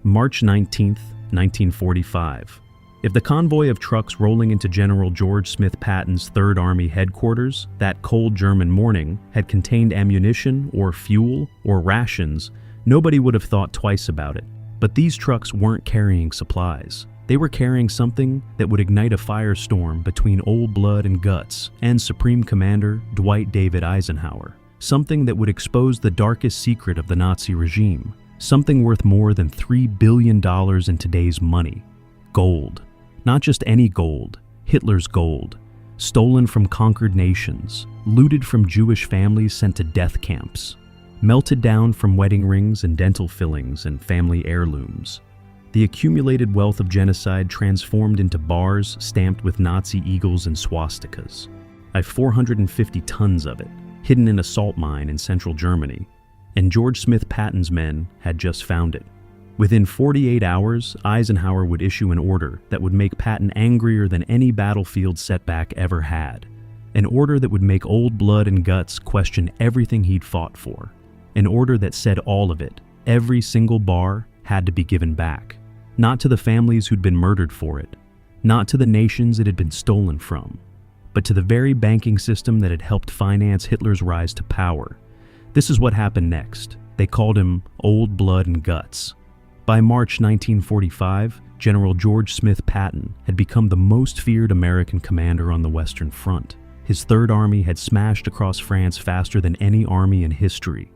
March 19, 1945. If the convoy of trucks rolling into General George Smith Patton's Third Army headquarters that cold German morning had contained ammunition or fuel or rations, nobody would have thought twice about it. But these trucks weren't carrying supplies. They were carrying something that would ignite a firestorm between old blood and guts and Supreme Commander Dwight David Eisenhower. Something that would expose the darkest secret of the Nazi regime. Something worth more than $3 billion in today's money. Gold. Not just any gold, Hitler's gold. Stolen from conquered nations, looted from Jewish families sent to death camps. Melted down from wedding rings and dental fillings and family heirlooms. The accumulated wealth of genocide transformed into bars stamped with Nazi eagles and swastikas. I've 450 tons of it, hidden in a salt mine in central Germany, and George Smith Patton's men had just found it. Within 48 hours, Eisenhower would issue an order that would make Patton angrier than any battlefield setback ever had. An order that would make old blood and guts question everything he'd fought for. An order that said all of it, every single bar, had to be given back. Not to the families who'd been murdered for it, not to the nations it had been stolen from, but to the very banking system that had helped finance Hitler's rise to power. This is what happened next. They called him Old Blood and Guts. By March 1945, General George Smith Patton had become the most feared American commander on the Western Front. His Third Army had smashed across France faster than any army in history,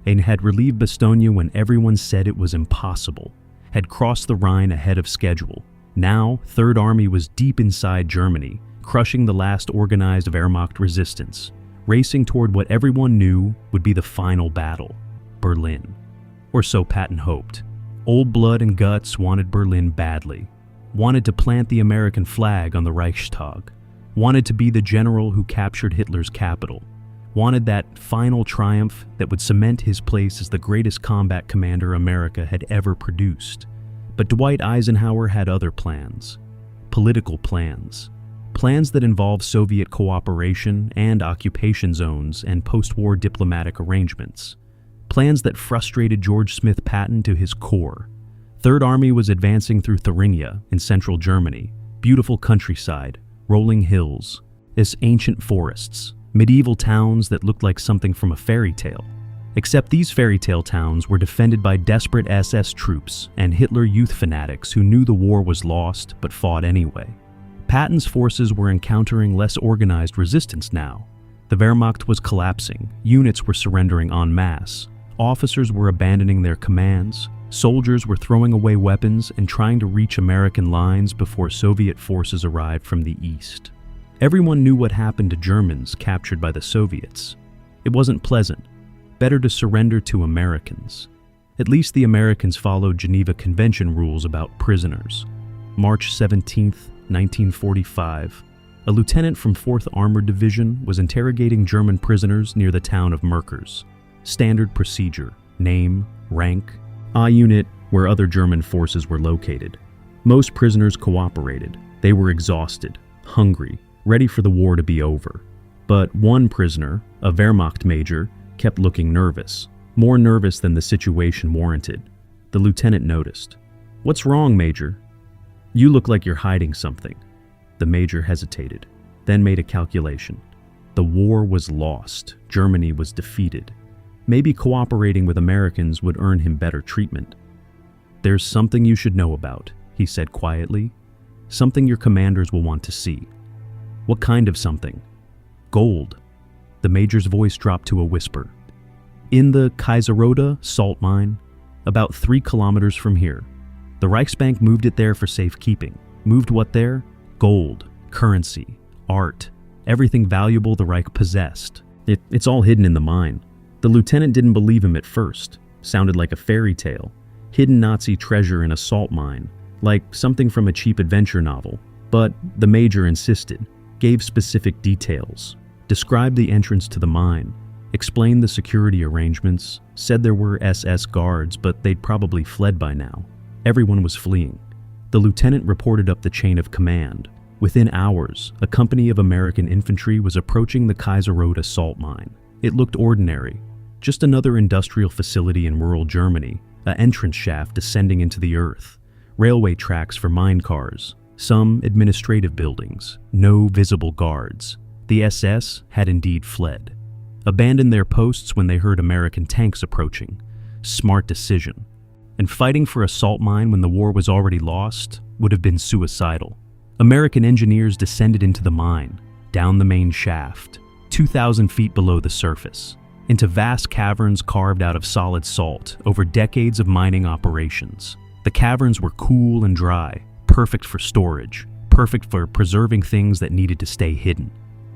and had relieved Bastogne when everyone said it was impossible. Had crossed the Rhine ahead of schedule. Now, Third Army was deep inside Germany, crushing the last organized Wehrmacht resistance, racing toward what everyone knew would be the final battle, Berlin. Or so Patton hoped. Old Blood and Guts wanted Berlin badly, wanted to plant the American flag on the Reichstag, wanted to be the general who captured Hitler's capital, wanted that final triumph that would cement his place as the greatest combat commander America had ever produced. But Dwight Eisenhower had other plans. Political plans. Plans that involved Soviet cooperation and occupation zones and post-war diplomatic arrangements. Plans that frustrated George Smith Patton to his core. Third Army was advancing through Thuringia in central Germany. Beautiful countryside, rolling hills, its ancient forests. Medieval towns that looked like something from a fairy tale. Except these fairy tale towns were defended by desperate SS troops and Hitler youth fanatics who knew the war was lost but fought anyway. Patton's forces were encountering less organized resistance now. The Wehrmacht was collapsing, units were surrendering en masse, officers were abandoning their commands, soldiers were throwing away weapons and trying to reach American lines before Soviet forces arrived from the east. Everyone knew what happened to Germans captured by the Soviets. It wasn't pleasant. Better to surrender to Americans. At least the Americans followed Geneva Convention rules about prisoners. March 17, 1945, a lieutenant from 4th Armored Division was interrogating German prisoners near the town of Merkers. Standard procedure, name, rank, unit where other German forces were located. Most prisoners cooperated. They were exhausted, hungry, ready for the war to be over. But one prisoner, a Wehrmacht major, kept looking nervous, more nervous than the situation warranted. The lieutenant noticed. "What's wrong, Major?" "You look like you're hiding something." The major hesitated, then made a calculation. The war was lost. Germany was defeated. Maybe cooperating with Americans would earn him better treatment. "There's something you should know about," he said quietly. "Something your commanders will want to see." "What kind of something?" "Gold." The major's voice dropped to a whisper. "In the Kaiserode salt mine, about 3 kilometers from here. The Reichsbank moved it there for safekeeping. Moved what there? Gold, currency, art, everything valuable the Reich possessed. It's all hidden in the mine." The lieutenant didn't believe him at first. Sounded like a fairy tale. Hidden Nazi treasure in a salt mine, like something from a cheap adventure novel. But the major insisted. Gave specific details, described the entrance to the mine, explained the security arrangements, said there were SS guards, but they'd probably fled by now. Everyone was fleeing. The lieutenant reported up the chain of command. Within hours, a company of American infantry was approaching the Kaiserode salt mine. It looked ordinary, just another industrial facility in rural Germany, an entrance shaft descending into the earth, railway tracks for mine cars, some administrative buildings, no visible guards. The SS had indeed fled, abandoned their posts when they heard American tanks approaching. Smart decision. And fighting for a salt mine when the war was already lost would have been suicidal. American engineers descended into the mine, down the main shaft, 2,000 feet below the surface, into vast caverns carved out of solid salt over decades of mining operations. The caverns were cool and dry, perfect for storage, perfect for preserving things that needed to stay hidden.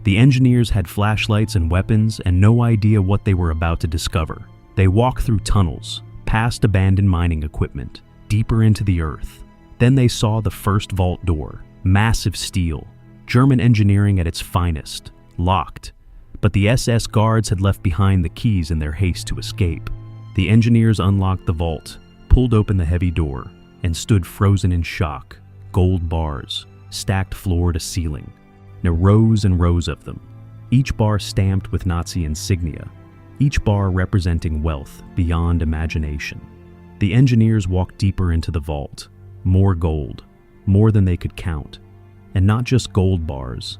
The engineers had flashlights and weapons and no idea what they were about to discover. They walked through tunnels, past abandoned mining equipment, deeper into the earth. Then they saw the first vault door, massive steel, German engineering at its finest, locked. But the SS guards had left behind the keys in their haste to escape. The engineers unlocked the vault, pulled open the heavy door, and stood frozen in shock. Gold bars, stacked floor to ceiling. There were rows and rows of them, each bar stamped with Nazi insignia, each bar representing wealth beyond imagination. The engineers walked deeper into the vault. More gold, more than they could count. And not just gold bars,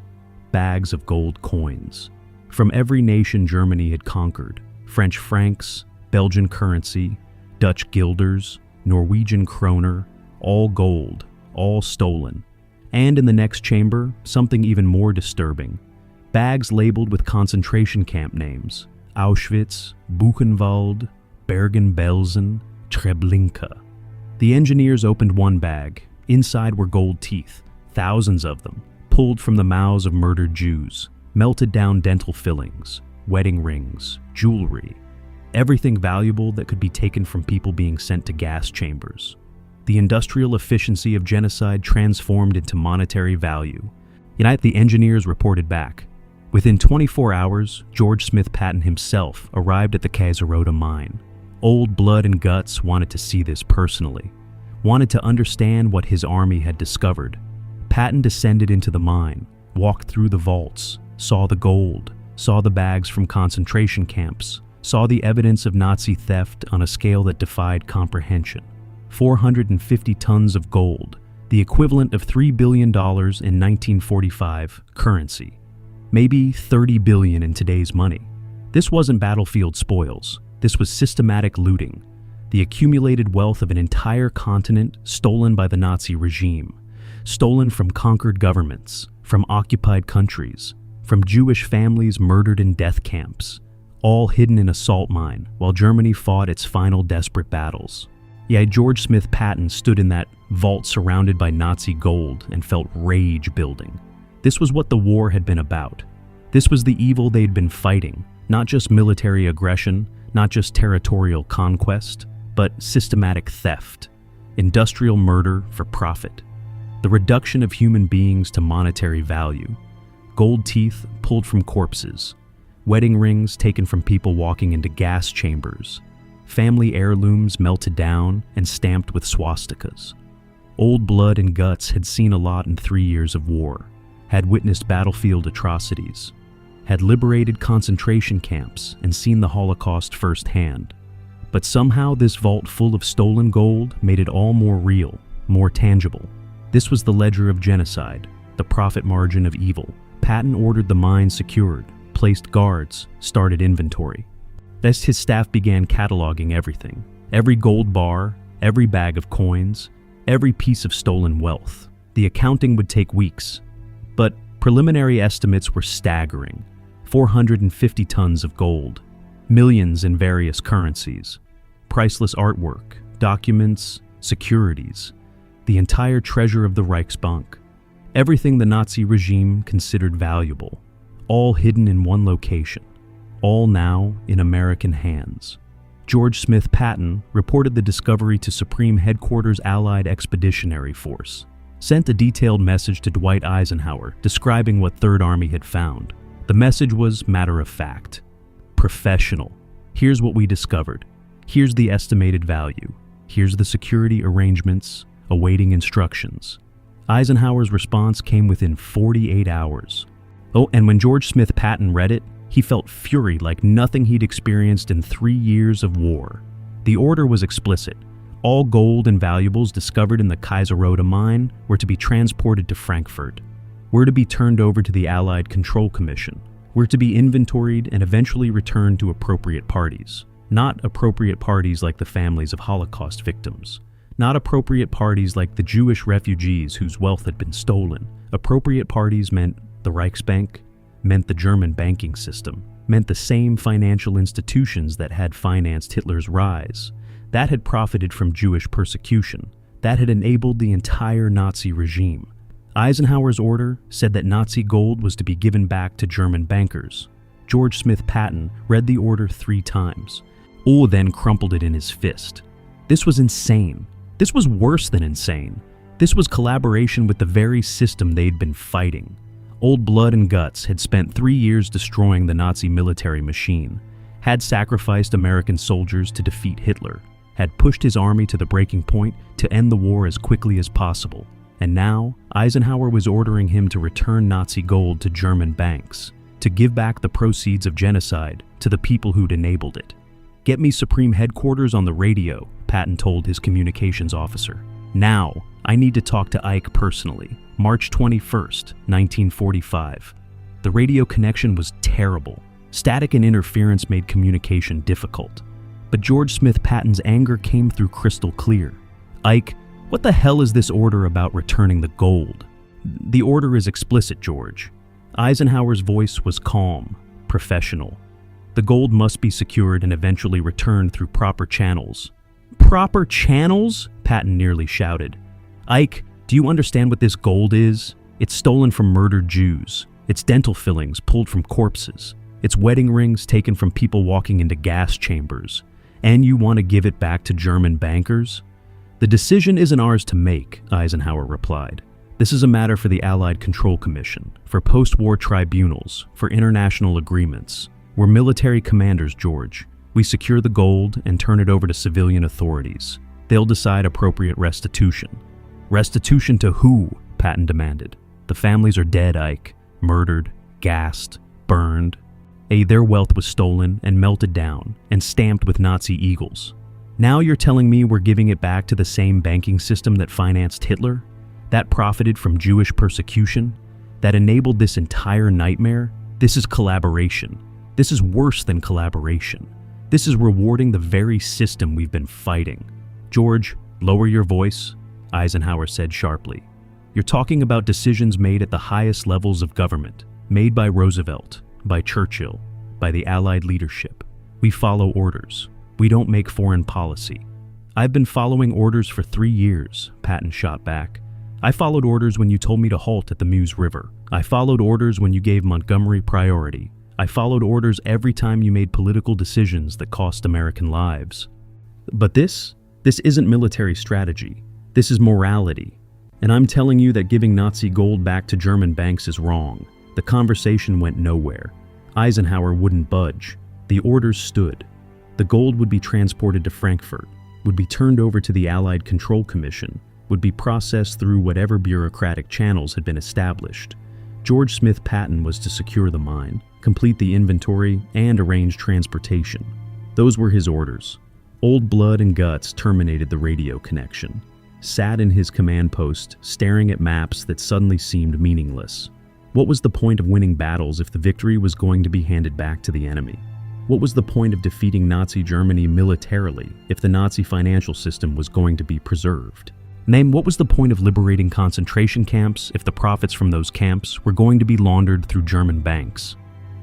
bags of gold coins. From every nation Germany had conquered, French francs, Belgian currency, Dutch guilders, Norwegian kroner, all gold, all stolen. And in the next chamber, something even more disturbing. Bags labeled with concentration camp names: Auschwitz, Buchenwald, Bergen-Belsen, Treblinka. The engineers opened one bag. Inside were gold teeth, thousands of them, pulled from the mouths of murdered Jews, melted down dental fillings, wedding rings, jewelry, everything valuable that could be taken from people being sent to gas chambers. The industrial efficiency of genocide transformed into monetary value. Yet the engineers reported back. Within 24 hours, George Smith Patton himself arrived at the Kaiserota mine. Old blood and guts wanted to see this personally, wanted to understand what his army had discovered. Patton descended into the mine, walked through the vaults, saw the gold, saw the bags from concentration camps, saw the evidence of Nazi theft on a scale that defied comprehension. 450 tons of gold, the equivalent of $3 billion in 1945 currency. Maybe 30 billion in today's money. This wasn't battlefield spoils. This was systematic looting, the accumulated wealth of an entire continent stolen by the Nazi regime, stolen from conquered governments, from occupied countries, from Jewish families murdered in death camps, all hidden in a salt mine while Germany fought its final desperate battles. Yet George Smith Patton stood in that vault surrounded by Nazi gold and felt rage building. This was what the war had been about. This was the evil they'd been fighting, not just military aggression, not just territorial conquest, but systematic theft, industrial murder for profit, the reduction of human beings to monetary value, gold teeth pulled from corpses, wedding rings taken from people walking into gas chambers, family heirlooms melted down and stamped with swastikas. Old blood and guts had seen a lot in 3 years of war, had witnessed battlefield atrocities, had liberated concentration camps and seen the Holocaust firsthand. But somehow this vault full of stolen gold made it all more real, more tangible. This was the ledger of genocide, the profit margin of evil. Patton ordered the mine secured, placed guards, started inventory. Thus his staff began cataloging everything, every gold bar, every bag of coins, every piece of stolen wealth. The accounting would take weeks, but preliminary estimates were staggering. 450 tons of gold, millions in various currencies, priceless artwork, documents, securities, the entire treasure of the Reichsbank, everything the Nazi regime considered valuable, all hidden in one location, all now in American hands. George Smith Patton reported the discovery to Supreme Headquarters Allied Expeditionary Force, sent a detailed message to Dwight Eisenhower describing what Third Army had found. The message was matter of fact, professional. Here's what we discovered. Here's the estimated value. Here's the security arrangements, awaiting instructions. Eisenhower's response came within 48 hours. Oh, and when George Smith Patton read it, he felt fury like nothing he'd experienced in 3 years of war. The order was explicit. All gold and valuables discovered in the Kaiserota mine were to be transported to Frankfurt, were to be turned over to the Allied Control Commission, were to be inventoried and eventually returned to appropriate parties. Not appropriate parties like the families of Holocaust victims. Not appropriate parties like the Jewish refugees whose wealth had been stolen. Appropriate parties meant the Reichsbank, meant the German banking system, meant the same financial institutions that had financed Hitler's rise, that had profited from Jewish persecution, that had enabled the entire Nazi regime. Eisenhower's order said that Nazi gold was to be given back to German bankers. George Smith Patton read the order 3 times. Then crumpled it in his fist. This was insane. This was worse than insane. This was collaboration with the very system they'd been fighting. Old Blood and Guts had spent 3 years destroying the Nazi military machine, had sacrificed American soldiers to defeat Hitler, had pushed his army to the breaking point to end the war as quickly as possible. And now, Eisenhower was ordering him to return Nazi gold to German banks, to give back the proceeds of genocide to the people who'd enabled it. "Get me Supreme Headquarters on the radio," Patton told his communications officer. "Now, I need to talk to Ike personally." March 21st, 1945. The radio connection was terrible. Static and interference made communication difficult. But George Smith Patton's anger came through crystal clear. "Ike, what the hell is this order about returning the gold?" "The order is explicit, George." Eisenhower's voice was calm, professional. "The gold must be secured and eventually returned through proper channels." "Proper channels?" Patton nearly shouted. "Ike, do you understand what this gold is? It's stolen from murdered Jews. It's dental fillings pulled from corpses. It's wedding rings taken from people walking into gas chambers. And you want to give it back to German bankers?" "The decision isn't ours to make," Eisenhower replied. "This is a matter for the Allied Control Commission, for post-war tribunals, for international agreements. We're military commanders, George. We secure the gold and turn it over to civilian authorities. They'll decide appropriate restitution." "Restitution to who?" Patton demanded. "The families are dead, Ike. Murdered, gassed, burned. Their wealth was stolen and melted down and stamped with Nazi eagles. Now you're telling me we're giving it back to the same banking system that financed Hitler? That profited from Jewish persecution? That enabled this entire nightmare? This is collaboration. This is worse than collaboration. This is rewarding the very system we've been fighting." "George, lower your voice," Eisenhower said sharply. "You're talking about decisions made at the highest levels of government, made by Roosevelt, by Churchill, by the Allied leadership. We follow orders. We don't make foreign policy." "I've been following orders for 3 years," Patton shot back. "I followed orders when you told me to halt at the Meuse River. I followed orders when you gave Montgomery priority. I followed orders every time you made political decisions that cost American lives. But this isn't military strategy. This is morality. And I'm telling you that giving Nazi gold back to German banks is wrong." The conversation went nowhere. Eisenhower wouldn't budge. The orders stood. The gold would be transported to Frankfurt, would be turned over to the Allied Control Commission, would be processed through whatever bureaucratic channels had been established. George Smith Patton was to secure the mine, complete the inventory, and arrange transportation. Those were his orders. Old Blood and Guts terminated the radio connection, sat in his command post, staring at maps that suddenly seemed meaningless. What was the point of winning battles if the victory was going to be handed back to the enemy? What was the point of defeating Nazi Germany militarily if the Nazi financial system was going to be preserved? What was the point of liberating concentration camps if the profits from those camps were going to be laundered through German banks?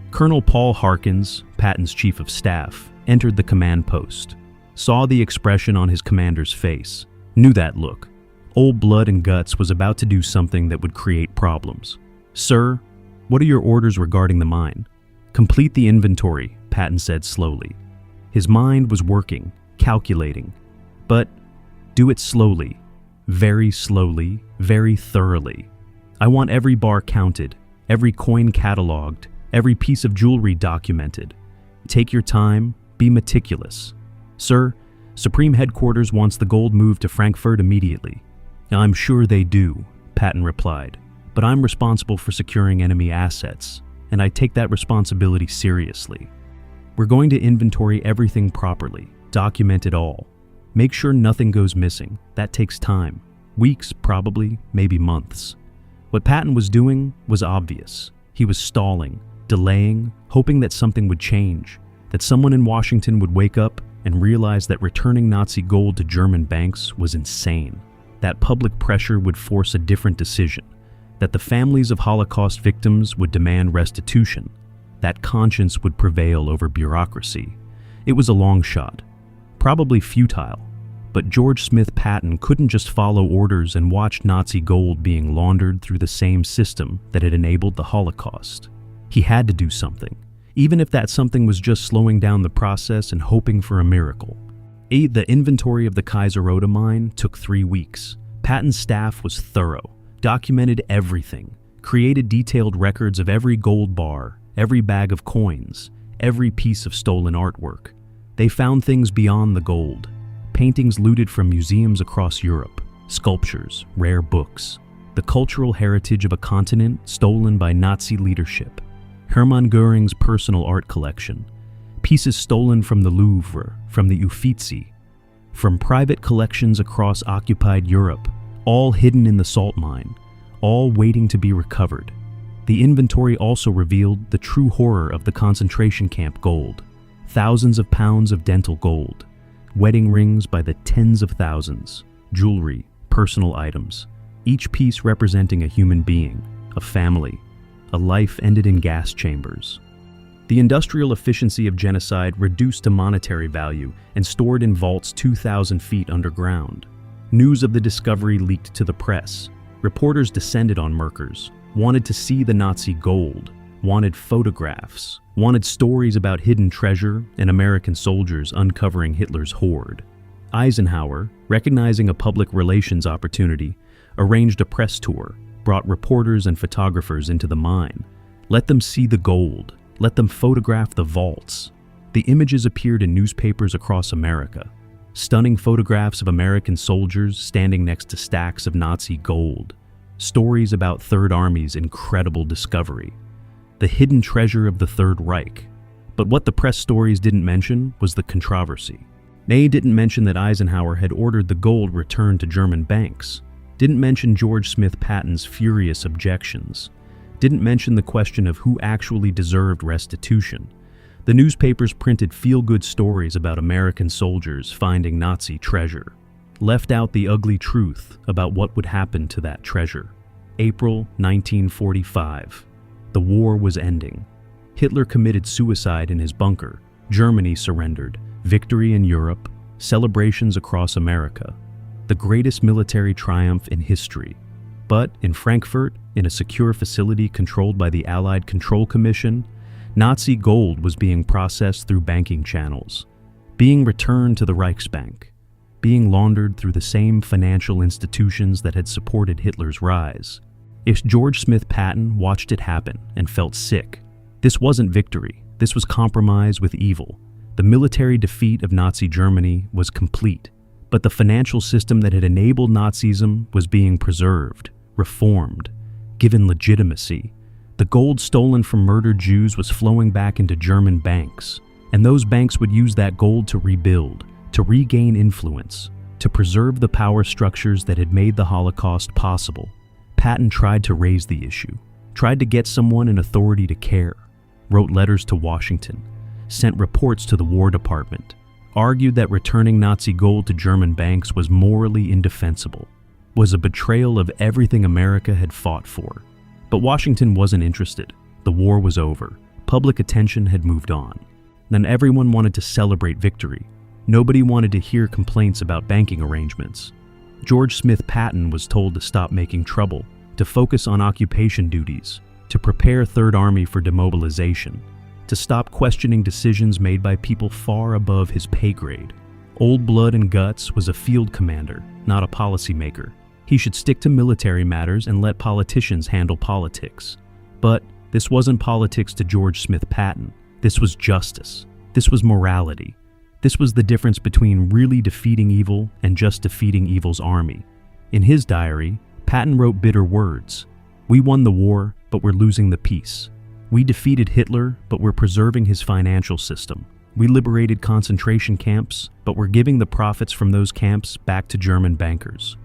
Colonel Paul Harkins, Patton's chief of staff, entered the command post, saw the expression on his commander's face, knew that look. Old Blood and Guts was about to do something that would create problems. "Sir, what are your orders regarding the mine?" "Complete the inventory," Patton said slowly. His mind was working, calculating. "But do it slowly, very thoroughly. I want every bar counted, every coin cataloged, every piece of jewelry documented. Take your time, be meticulous. Sir, Supreme Headquarters wants the gold moved to Frankfurt immediately." "I'm sure they do," Patton replied, "but I'm responsible for securing enemy assets, and I take that responsibility seriously. We're going to inventory everything properly, Document it all. Make sure nothing goes missing. That takes time. Weeks, probably, maybe months. What Patton was doing was obvious. He was stalling, delaying, hoping that something would change, that someone in Washington would wake up and realize that returning Nazi gold to German banks was insane, that public pressure would force a different decision, that the families of Holocaust victims would demand restitution, that conscience would prevail over bureaucracy. It was a long shot, probably futile, but George Smith Patton couldn't just follow orders and watch Nazi gold being laundered through the same system that had enabled the Holocaust. He had to do something, even if that something was just slowing down the process and hoping for a miracle. The inventory of the Kaiserota mine took 3 weeks. Patton's staff was thorough, documented everything, created detailed records of every gold bar, every bag of coins, every piece of stolen artwork. They found things beyond the gold. Paintings looted from museums across Europe, sculptures, rare books, the cultural heritage of a continent stolen by Nazi leadership, Hermann Göring's personal art collection, pieces stolen from the Louvre, from the Uffizi, from private collections across occupied Europe, all hidden in the salt mine, all waiting to be recovered. The inventory also revealed the true horror of the concentration camp gold. Thousands of pounds of dental gold, wedding rings by the tens of thousands, jewelry, personal items, each piece representing a human being, a family, a life ended in gas chambers. The industrial efficiency of genocide reduced to monetary value and stored in vaults 2,000 feet underground. News of the discovery leaked to the press. Reporters descended on Merkers, wanted to see the Nazi gold, wanted photographs, wanted stories about hidden treasure and American soldiers uncovering Hitler's hoard. Eisenhower, recognizing a public relations opportunity, arranged a press tour, brought reporters and photographers into the mine. Let them see the gold. Let them photograph the vaults. The images appeared in newspapers across America. Stunning photographs of American soldiers standing next to stacks of Nazi gold. Stories about Third Army's incredible discovery. The hidden treasure of the Third Reich. But what the press stories didn't mention was the controversy. They didn't mention that Eisenhower had ordered the gold returned to German banks. Didn't mention George Smith Patton's furious objections. Didn't mention the question of who actually deserved restitution. The newspapers printed feel-good stories about American soldiers finding Nazi treasure. Left out the ugly truth about what would happen to that treasure. April 1945. The war was ending. Hitler committed suicide in his bunker. Germany surrendered. Victory in Europe. Celebrations across America. The greatest military triumph in history. But in Frankfurt, in a secure facility controlled by the Allied Control Commission, Nazi gold was being processed through banking channels, being returned to the Reichsbank, being laundered through the same financial institutions that had supported Hitler's rise. If George Smith Patton watched it happen and felt sick, this wasn't victory, this was compromise with evil. The military defeat of Nazi Germany was complete, but the financial system that had enabled Nazism was being preserved, reformed, given legitimacy. The gold stolen from murdered Jews was flowing back into German banks, and those banks would use that gold to rebuild, to regain influence, to preserve the power structures that had made the Holocaust possible. Patton tried to raise the issue, tried to get someone in authority to care, wrote letters to Washington, sent reports to the War Department, argued that returning Nazi gold to German banks was morally indefensible, was a betrayal of everything America had fought for. But Washington wasn't interested. The war was over. Public attention had moved on. Then everyone wanted to celebrate victory. Nobody wanted to hear complaints about banking arrangements. George Smith Patton was told to stop making trouble, to focus on occupation duties, to prepare Third Army for demobilization, to stop questioning decisions made by people far above his pay grade. Old Blood and Guts was a field commander, not a policymaker. He should stick to military matters and let politicians handle politics. But this wasn't politics to George Smith Patton. This was justice. This was morality. This was the difference between really defeating evil and just defeating evil's army. In his diary, Patton wrote bitter words. "We won the war, but we're losing the peace. We defeated Hitler, but we're preserving his financial system. We liberated concentration camps, but we're giving the profits from those camps back to German bankers.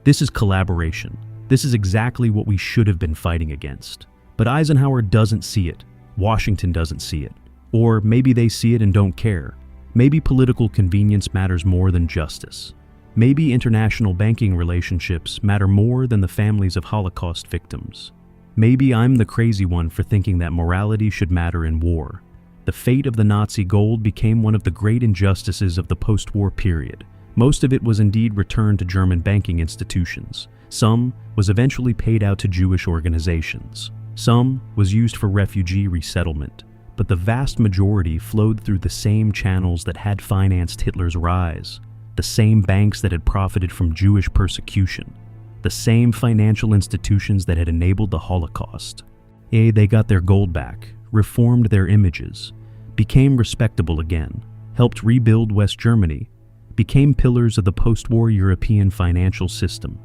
This is collaboration. This is exactly what we should have been fighting against. But Eisenhower doesn't see it. Washington doesn't see it. Or maybe they see it and don't care. Maybe political convenience matters more than justice. Maybe international banking relationships matter more than the families of Holocaust victims. Maybe I'm the crazy one for thinking that morality should matter in war. The fate of the Nazi gold became one of the great injustices of the post-war period. Most of it was indeed returned to German banking institutions. Some was eventually paid out to Jewish organizations. Some was used for refugee resettlement. But the vast majority flowed through the same channels that had financed Hitler's rise, the same banks that had profited from Jewish persecution, the same financial institutions that had enabled the Holocaust. They got their gold back, reformed their images, became respectable again, helped rebuild West Germany, became pillars of the post-war European financial system.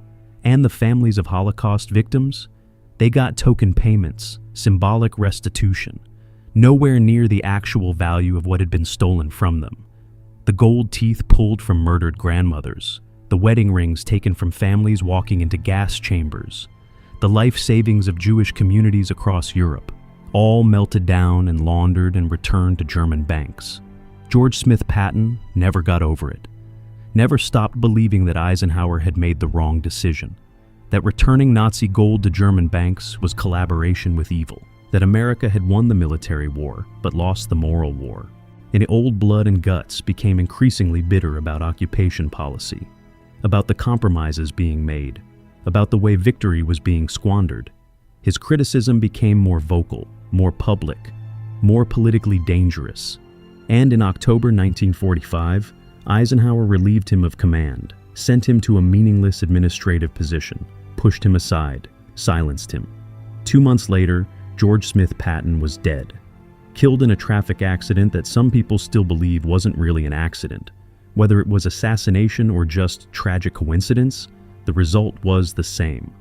And the families of Holocaust victims, they got token payments, symbolic restitution, nowhere near the actual value of what had been stolen from them. The gold teeth pulled from murdered grandmothers, the wedding rings taken from families walking into gas chambers, the life savings of Jewish communities across Europe, all melted down and laundered and returned to German banks. George Smith Patton never got over it, never stopped believing that Eisenhower had made the wrong decision, that returning Nazi gold to German banks was collaboration with evil, that America had won the military war but lost the moral war. And old blood and guts became increasingly bitter about occupation policy, about the compromises being made, about the way victory was being squandered. His criticism became more vocal, more public, more politically dangerous. And in October 1945, Eisenhower relieved him of command, sent him to a meaningless administrative position, pushed him aside, silenced him. 2 months later, George Smith Patton was dead, killed in a traffic accident that some people still believe wasn't really an accident. Whether it was assassination or just tragic coincidence, the result was the same.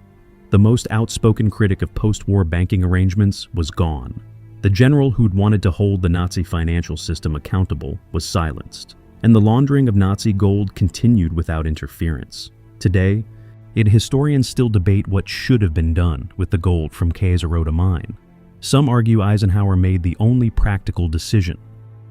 The most outspoken critic of post-war banking arrangements was gone. The general who'd wanted to hold the Nazi financial system accountable was silenced, and the laundering of Nazi gold continued without interference. Today, historians still debate what should have been done with the gold from Kaiserota mine. Some argue Eisenhower made the only practical decision,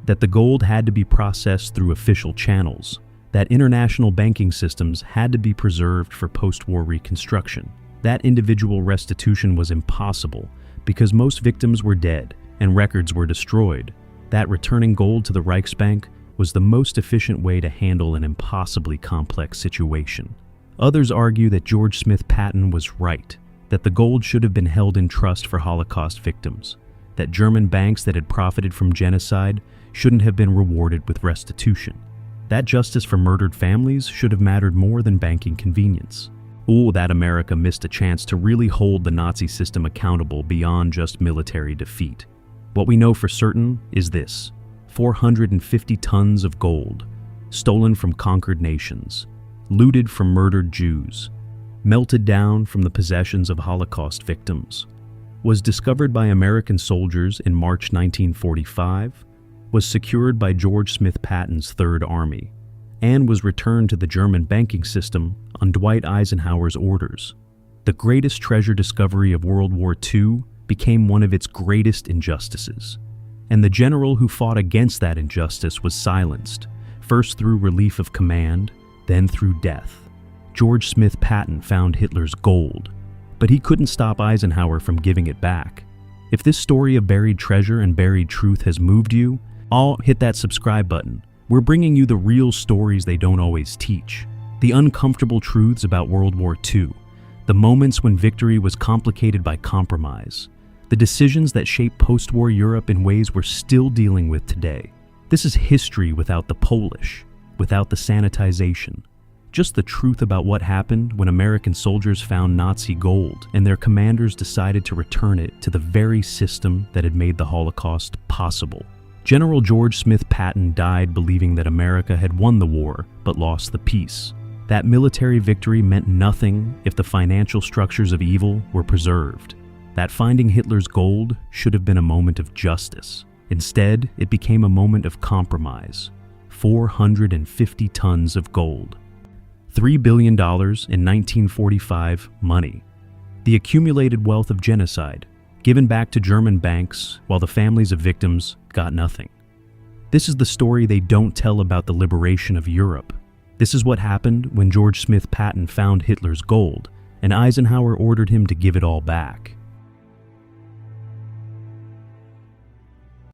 that the gold had to be processed through official channels, that international banking systems had to be preserved for post-war reconstruction. That individual restitution was impossible because most victims were dead and records were destroyed. That returning gold to the Reichsbank was the most efficient way to handle an impossibly complex situation. Others argue that George Smith Patton was right, that the gold should have been held in trust for Holocaust victims, that German banks that had profited from genocide shouldn't have been rewarded with restitution, that justice for murdered families should have mattered more than banking convenience. That America missed a chance to really hold the Nazi system accountable beyond just military defeat. What we know for certain is this: 450 tons of gold, stolen from conquered nations, looted from murdered Jews, melted down from the possessions of Holocaust victims, was discovered by American soldiers in March 1945, was secured by George Smith Patton's Third Army, and was returned to the German banking system on Dwight Eisenhower's orders. The greatest treasure discovery of World War II became one of its greatest injustices, and the general who fought against that injustice was silenced, first through relief of command, then through death. George Smith Patton found Hitler's gold, but he couldn't stop Eisenhower from giving it back. If this story of buried treasure and buried truth has moved you, hit that subscribe button. We're bringing you the real stories they don't always teach, the uncomfortable truths about World War II, the moments when victory was complicated by compromise, the decisions that shaped post-war Europe in ways we're still dealing with today. This is history without the Polish, without the sanitization. Just the truth about what happened when American soldiers found Nazi gold and their commanders decided to return it to the very system that had made the Holocaust possible. General George Smith Patton died believing that America had won the war but lost the peace. That military victory meant nothing if the financial structures of evil were preserved. That finding Hitler's gold should have been a moment of justice. Instead, it became a moment of compromise. 450 tons of gold. $3 billion in 1945 money. The accumulated wealth of genocide, given back to German banks while the families of victims got nothing. This is the story they don't tell about the liberation of Europe. This is what happened when George Smith Patton found Hitler's gold, and Eisenhower ordered him to give it all back.